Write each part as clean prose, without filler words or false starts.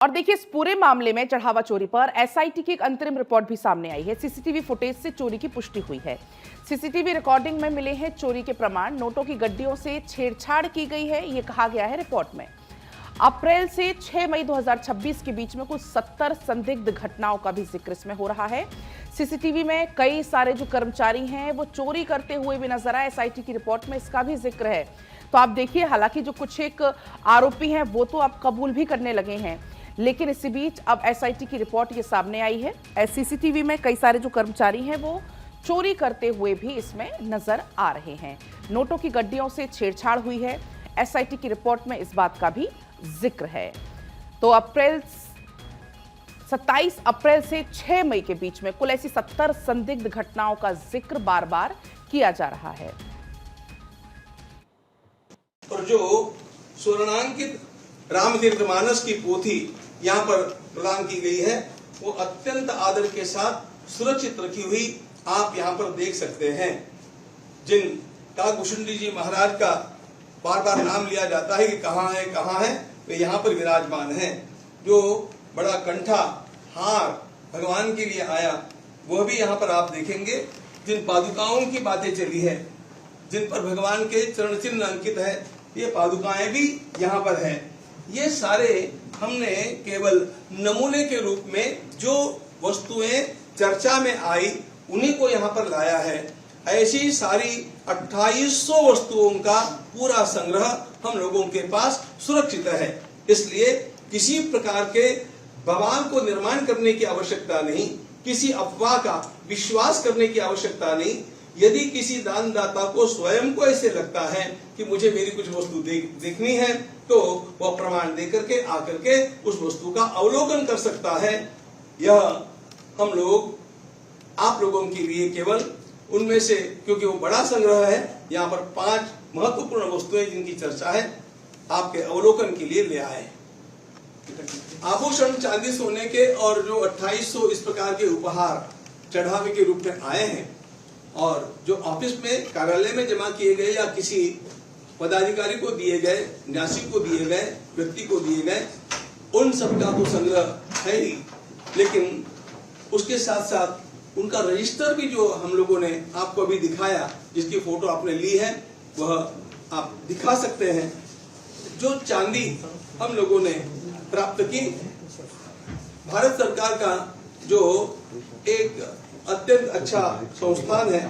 और देखिए, इस पूरे मामले में चढ़ावा चोरी पर एसआईटी की एक अंतरिम रिपोर्ट भी सामने आई है। सीसीटीवी फुटेज से चोरी की पुष्टि हुई है। सीसीटीवी रिकॉर्डिंग में मिले हैं चोरी के प्रमाण। नोटों की गड्डियों से छेड़छाड़ की गई है, ये कहा गया है रिपोर्ट में। अप्रैल से 6 मई 2026 के बीच में कुल 70 संदिग्ध घटनाओं का भी जिक्र इसमें हो रहा है। सीसीटीवी में कई सारे जो कर्मचारी हैं वो चोरी करते हुए भी नजर आए। एसआईटी की रिपोर्ट में इसका भी जिक्र है। तो आप देखिए, हालांकि जो कुछ एक आरोपी हैं वो तो अब कबूल भी करने लगे हैं, लेकिन इसी बीच अब एसआईटी की रिपोर्ट ये सामने आई है। सीसीटीवी में कई सारे जो कर्मचारी हैं वो चोरी करते हुए भी इसमें नजर आ रहे हैं। नोटों की गड्डियों से छेड़छाड़ हुई है। एसआईटी की रिपोर्ट में इस बात का भी जिक्र है। तो 27 अप्रैल से 6 मई के बीच में कुल ऐसी 70 संदिग्ध घटनाओं का जिक्र बार बार किया जा रहा है। और जो स्वर्णांकित रामचरितमानस की पोथी यहाँ पर प्रदान की गई है, वो अत्यंत आदर के साथ सुरक्षित रखी हुई आप यहाँ पर देख सकते हैं। जिन काकभूषुंडी जी महाराज का बार बार नाम लिया जाता है कि कहाँ है, वे यहाँ पर विराजमान हैं। जो बड़ा कंठा हार भगवान के लिए आया, वह भी यहाँ पर आप देखेंगे। जिन पादुकाओं की बातें चली है, जिन पर भगवान के चरण चिन्ह अंकित है, ये पादुकाएं भी यहाँ पर हैं। ये सारे हमने केवल नमूने के रूप में जो वस्तुएं चर्चा में आई उन्हीं को यहाँ पर लाया है। ऐसी सारी 2800 वस्तुओं का पूरा संग्रह हम लोगों के पास सुरक्षित है। इसलिए किसी प्रकार के बवाल को निर्माण करने की आवश्यकता नहीं, किसी अफवाह का विश्वास करने की आवश्यकता नहीं। यदि किसी दानदाता को स्वयं को ऐसे लगता है कि मुझे मेरी कुछ वस्तु देखनी है, तो वह प्रमाण देकर के आकर के उस वस्तु का अवलोकन कर सकता है। यह हम लोग आप लोगों के लिए केवल उनमें से, क्योंकि वो बड़ा संग्रह है, यहाँ पर 5 महत्वपूर्ण वस्तुएं जिनकी चर्चा है, आपके अवलोकन के लिए ले आए। आभूषण चांदी सोने के और जो 2800 इस प्रकार के उपहार चढ़ावे के रूप में आए हैं, और जो ऑफिस में कार्यालय में जमा किए गए या किसी पदाधिकारी को दिए गए, न्यासी को दिए गए, व्यक्ति को दिए गए, उन सब का तो संग्रह है ही, लेकिन उसके साथ साथ उनका रजिस्टर भी जो हम लोगों ने आपको अभी दिखाया, जिसकी फोटो आपने ली है, वह आप दिखा सकते हैं। जो चांदी हम लोगों ने प्राप्त की, भारत सरकार का जो एक अत्यंत अच्छा संस्थान है,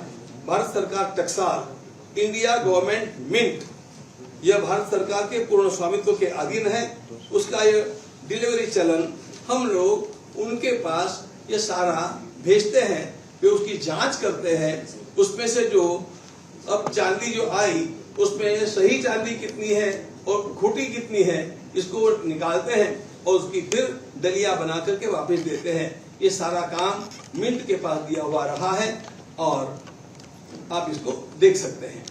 भारत सरकार टकसाल, इंडिया गवर्नमेंट मिंट, यह भारत सरकार के पूर्ण स्वामित्व के अधीन है। उसका ये डिलीवरी चलन हम लोग उनके पास ये सारा भेजते हैं, वे उसकी जांच करते हैं। उसमें से जो अब चांदी जो आई, उसमें सही चांदी कितनी है और खोटी कितनी है, इसको निकालते हैं और उसकी फिर दलिया बना करके वापस देते हैं। ये सारा काम मिंट के पास दिया हुआ रहा है और आप इसको देख सकते हैं।